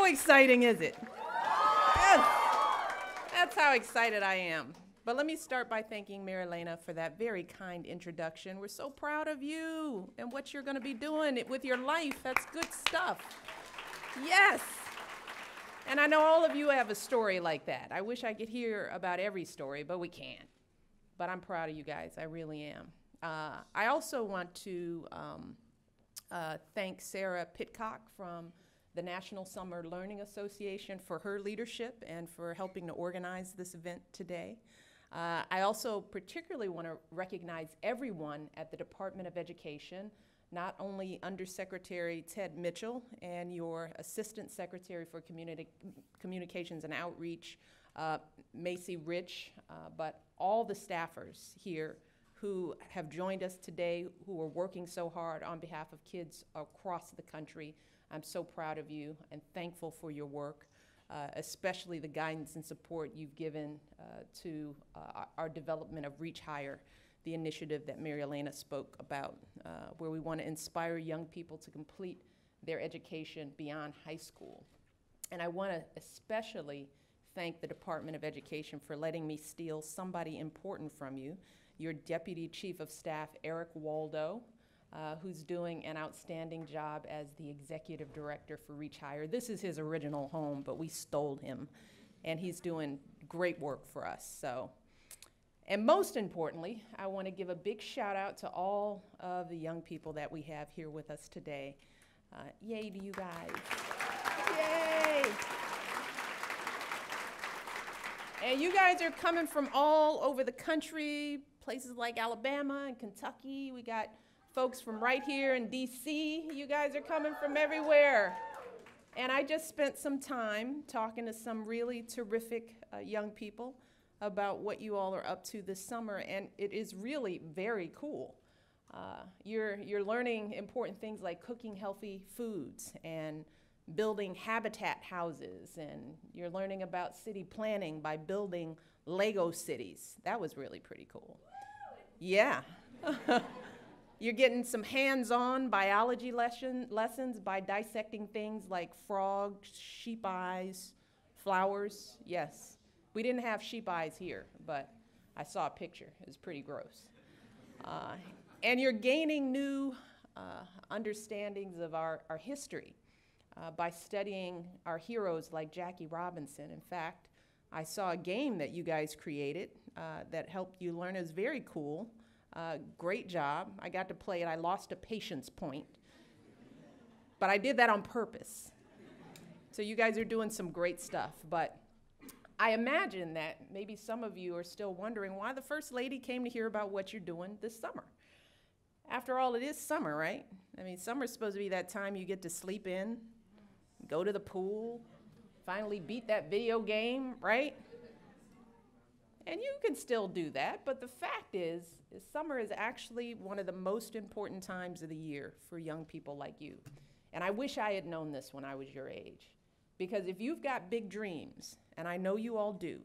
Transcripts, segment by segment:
exciting is it? Yes. That's how excited I am. But let me start by thanking Mary Elena for that very kind introduction. We're so proud of you and what you're going to be doing with your life. That's good stuff. Yes. And I know all of you have a story like that. I wish I could hear about every story, but we can't. But I'm proud of you guys. I really am. I also want to thank Sarah Pitcock from the National Summer Learning Association for her leadership and for helping to organize this event today. I also particularly want to recognize everyone at the Department of Education, not only Undersecretary Ted Mitchell and your Assistant Secretary for Communications and Outreach, Macy Rich, but all the staffers here who have joined us today, who are working so hard on behalf of kids across the country. I'm so proud of you and thankful for your work, especially the guidance and support you've given to our development of Reach Higher, the initiative that Mary Elena spoke about, where we want to inspire young people to complete their education beyond high school. And I want to especially thank the Department of Education for letting me steal somebody important from you, your Deputy Chief of Staff, Eric Waldo, who's doing an outstanding job as the Executive Director for Reach Higher. This is his original home, but we stole him, and he's doing great work for us. So, and most importantly, I want to give a big shout out to all of the young people that we have here with us today. Yay to you guys. Yay! And you guys are coming from all over the country, places like Alabama and Kentucky. We got folks from right here in DC. You guys are coming from everywhere. And I just spent some time talking to some really terrific young people about what you all are up to this summer, and it is really very cool. You're learning important things like cooking healthy foods and building habitat houses, and you're learning about city planning by building Lego cities. That was really pretty cool. Yeah. You're getting some hands-on biology lessons by dissecting things like frogs, sheep eyes, flowers. Yes. We didn't have sheep eyes here, but I saw a picture. It was pretty gross. And you're gaining new understandings of our history by studying our heroes like Jackie Robinson. In fact, I saw a game that you guys created that helped you learn. It was very cool. Great job. I got to play it. I lost a patience point, but I did that on purpose. So you guys are doing some great stuff, but I imagine that maybe some of you are still wondering why the First Lady came to hear about what you're doing this summer. After all, it is summer, right? I mean, summer's supposed to be that time you get to sleep in, go to the pool, finally beat that video game, right? And you can still do that, but the fact is summer is actually one of the most important times of the year for young people like you. And I wish I had known this when I was your age. Because if you've got big dreams, and I know you all do,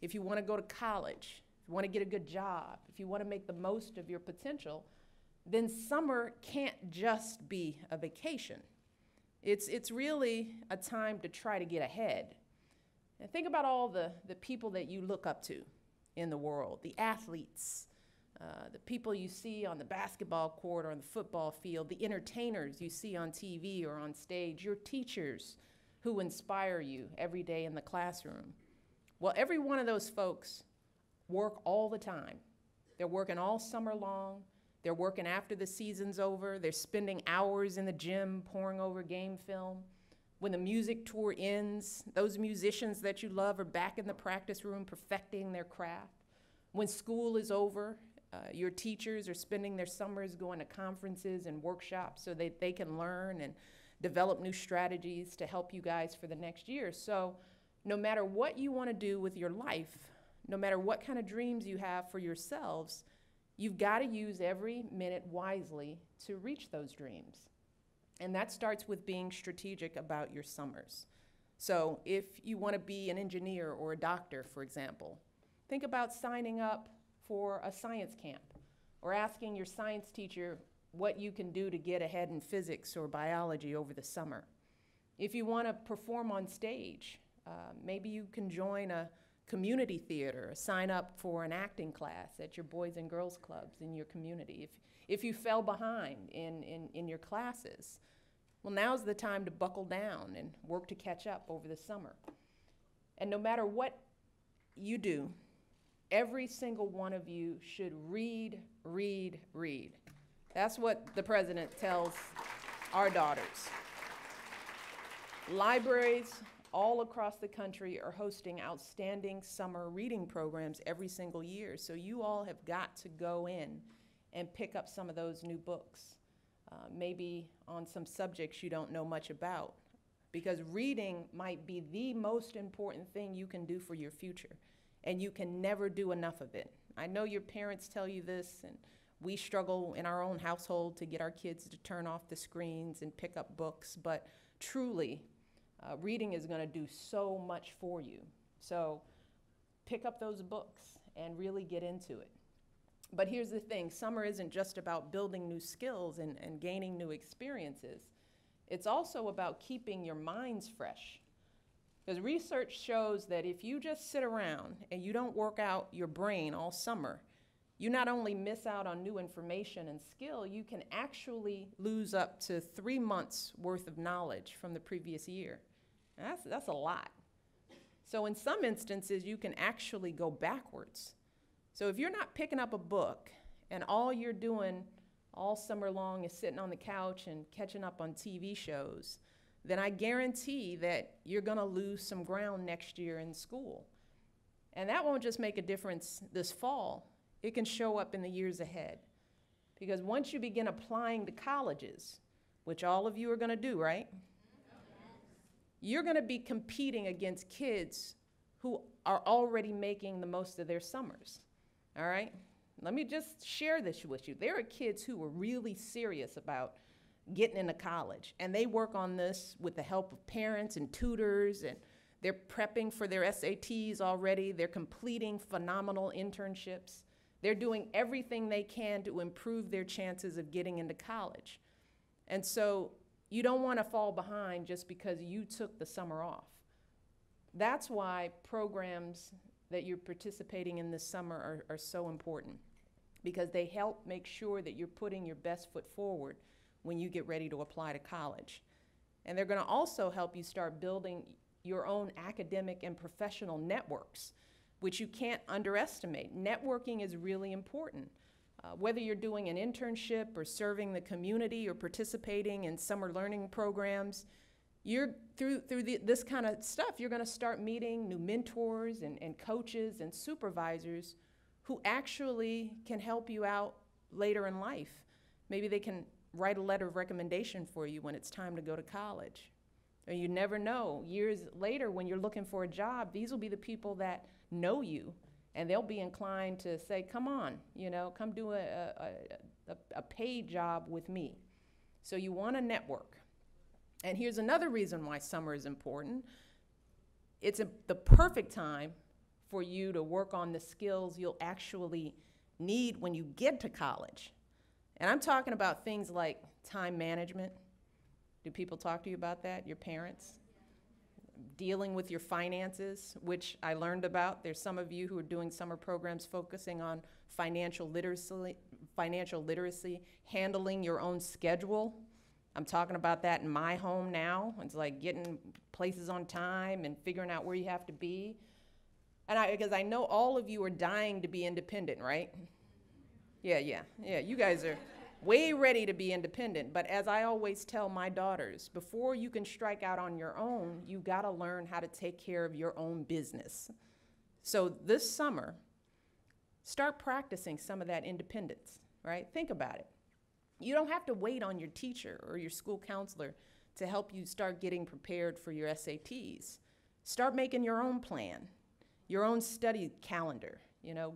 if you want to go to college, if you want to get a good job, if you want to make the most of your potential, then summer can't just be a vacation. It's really a time to try to get ahead. And think about all the people that you look up to in the world, the athletes, the people you see on the basketball court or on the football field, the entertainers you see on TV or on stage, your teachers who inspire you every day in the classroom. Well, every one of those folks work all the time. They're working all summer long. They're working after the season's over. They're spending hours in the gym poring over game film. When the music tour ends, those musicians that you love are back in the practice room perfecting their craft. When school is over, your teachers are spending their summers going to conferences and workshops so that they can learn and develop new strategies to help you guys for the next year. So no matter what you want to do with your life, no matter what kind of dreams you have for yourselves, you've got to use every minute wisely to reach those dreams. And that starts with being strategic about your summers. So if you want to be an engineer or a doctor, for example, think about signing up for a science camp or asking your science teacher what you can do to get ahead in physics or biology over the summer. If you want to perform on stage, maybe you can join a community theater, sign up for an acting class at your Boys and Girls Clubs in your community. If you fell behind in your classes, well, now's the time to buckle down and work to catch up over the summer. And no matter what you do, every single one of you should read, read, read. That's what the president tells our daughters. Libraries all across the country are hosting outstanding summer reading programs every single year, so you all have got to go in and pick up some of those new books, maybe on some subjects you don't know much about, because reading might be the most important thing you can do for your future, and you can never do enough of it. I know your parents tell you this, and we struggle in our own household to get our kids to turn off the screens and pick up books, but truly, reading is going to do so much for you. So pick up those books and really get into it. But here's the thing, summer isn't just about building new skills and gaining new experiences. It's also about keeping your minds fresh. Because research shows that if you just sit around and you don't work out your brain all summer, you not only miss out on new information and skill, you can actually lose up to 3 months worth of knowledge from the previous year. That's a lot. So in some instances, you can actually go backwards. So if you're not picking up a book and all you're doing all summer long is sitting on the couch and catching up on TV shows, then I guarantee that you're going to lose some ground next year in school. And that won't just make a difference this fall. It can show up in the years ahead. Because once you begin applying to colleges, which all of you are going to do, right? You're going to be competing against kids who are already making the most of their summers, all right? Let me just share this with you. There are kids who are really serious about getting into college, and they work on this with the help of parents and tutors, and they're prepping for their SATs already. They're completing phenomenal internships. They're doing everything they can to improve their chances of getting into college. And so you don't want to fall behind just because you took the summer off. That's why programs that you're participating in this summer are so important, because they help make sure that you're putting your best foot forward when you get ready to apply to college. And they're going to also help you start building your own academic and professional networks, which you can't underestimate. Networking is really important. Whether you're doing an internship or serving the community or participating in summer learning programs, through this kind of stuff, you're going to start meeting new mentors and coaches and supervisors who actually can help you out later in life. Maybe they can write a letter of recommendation for you when it's time to go to college. Or you never know, years later when you're looking for a job, these will be the people that know you, and they'll be inclined to say, come on, come do a paid job with me. So you want to network. And here's another reason why summer is important. It's the perfect time for you to work on the skills you'll actually need when you get to college. And I'm talking about things like time management. Do people talk to you about that, your parents? Dealing with your finances, which I learned about. There's some of you who are doing summer programs focusing on financial literacy, handling your own schedule. I'm talking about that in my home now. It's like getting places on time and figuring out where you have to be. And because I know all of you are dying to be independent, right? Yeah, you guys are way ready to be independent. But as I always tell my daughters, before you can strike out on your own, you gotta learn how to take care of your own business. So this summer, start practicing some of that independence, right? Think about it. You don't have to wait on your teacher or your school counselor to help you start getting prepared for your SATs. Start making your own plan, your own study calendar.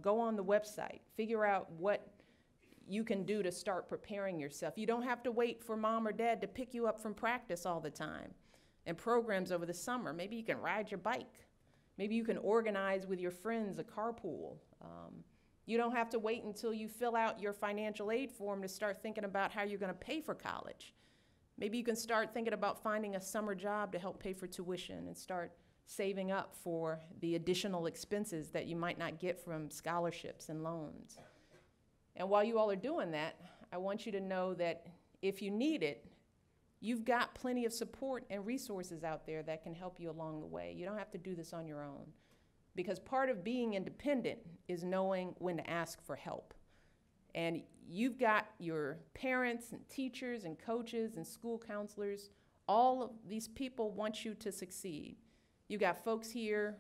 Go on the website, figure out what you can do to start preparing yourself. You don't have to wait for mom or dad to pick you up from practice all the time. And programs over the summer, maybe you can ride your bike. Maybe you can organize with your friends a carpool. You don't have to wait until you fill out your financial aid form to start thinking about how you're going to pay for college. Maybe you can start thinking about finding a summer job to help pay for tuition and start saving up for the additional expenses that you might not get from scholarships and loans. And while you all are doing that, I want you to know that if you need it, you've got plenty of support and resources out there that can help you along the way. You don't have to do this on your own, because part of being independent is knowing when to ask for help. And you've got your parents and teachers and coaches and school counselors. All of these people want you to succeed. You've got folks here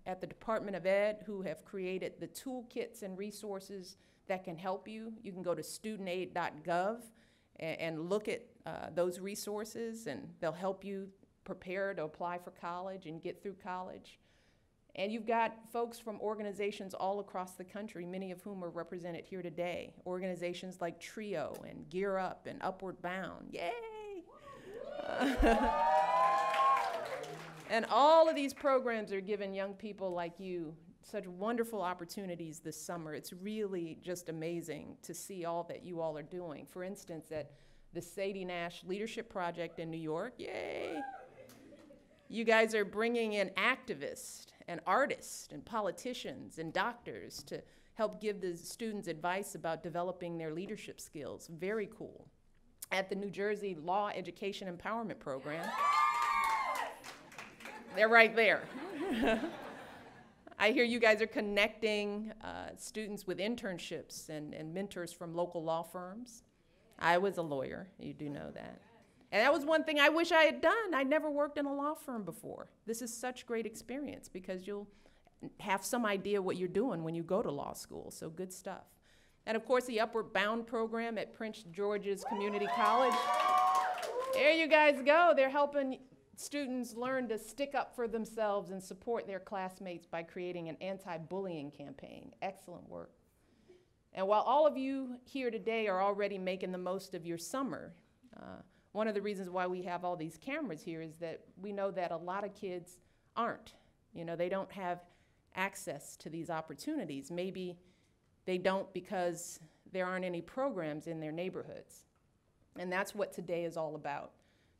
at the Department of Ed who have created the toolkits and resources that can help you. You can go to studentaid.gov and look at those resources, and they'll help you prepare to apply for college and get through college. And you've got folks from organizations all across the country, many of whom are represented here today. Organizations like TRIO and Gear Up and Upward Bound. Yay! And all of these programs are giving young people like you such wonderful opportunities this summer. It's really just amazing to see all that you all are doing. For instance, at the Sadie Nash Leadership Project in New York, yay! You guys are bringing in activists and artists and politicians and doctors to help give the students advice about developing their leadership skills. Very cool. At the New Jersey Law Education Empowerment Program, they're right there. I hear you guys are connecting students with internships and mentors from local law firms. I was a lawyer, you do know that. And that was one thing I wish I had done. I never worked in a law firm before. This is such great experience because you'll have some idea what you're doing when you go to law school, so good stuff. And of course, the Upward Bound program at Prince George's Community College. There you guys go. They're helping students learn to stick up for themselves and support their classmates by creating an anti-bullying campaign. Excellent work. And while all of you here today are already making the most of your summer, one of the reasons why we have all these cameras here is that we know that a lot of kids aren't. You know, they don't have access to these opportunities. Maybe they don't because there aren't any programs in their neighborhoods. And that's what today is all about.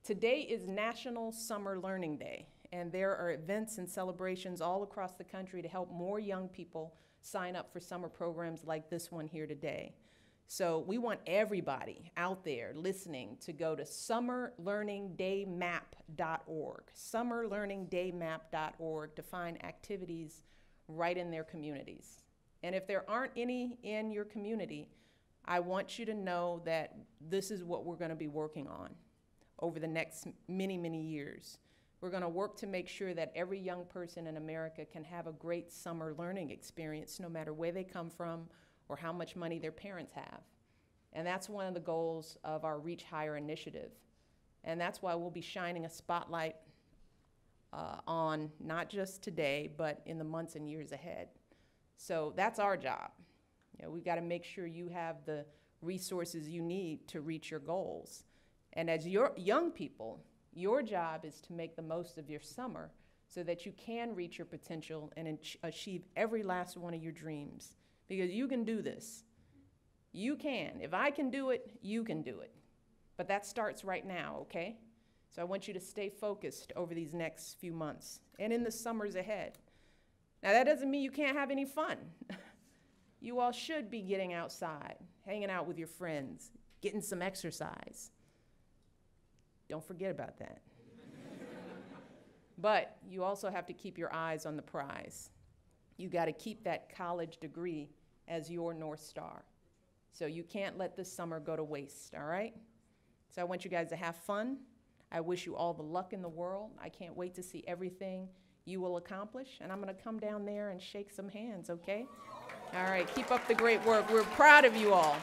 Today is National Summer Learning Day, and there are events and celebrations all across the country to help more young people sign up for summer programs like this one here today. So we want everybody out there listening to go to summerlearningdaymap.org, summerlearningdaymap.org, to find activities right in their communities. And if there aren't any in your community, I want you to know that this is what we're going to be working on over the next many, many years. We're going to work to make sure that every young person in America can have a great summer learning experience no matter where they come from or how much money their parents have. And that's one of the goals of our Reach Higher initiative. And that's why we'll be shining a spotlight on not just today, but in the months and years ahead. So that's our job. You know, we've got to make sure you have the resources you need to reach your goals. And as your young people, your job is to make the most of your summer so that you can reach your potential and achieve every last one of your dreams. Because you can do this. You can. If I can do it, you can do it. But that starts right now, okay? So I want you to stay focused over these next few months and in the summers ahead. Now, that doesn't mean you can't have any fun. You all should be getting outside, hanging out with your friends, getting some exercise. Don't forget about that. But you also have to keep your eyes on the prize. You got to keep that college degree as your North Star. So you can't let this summer go to waste, all right? So I want you guys to have fun. I wish you all the luck in the world. I can't wait to see everything you will accomplish. And I'm going to come down there and shake some hands, okay? All right, keep up the great work. We're proud of you all.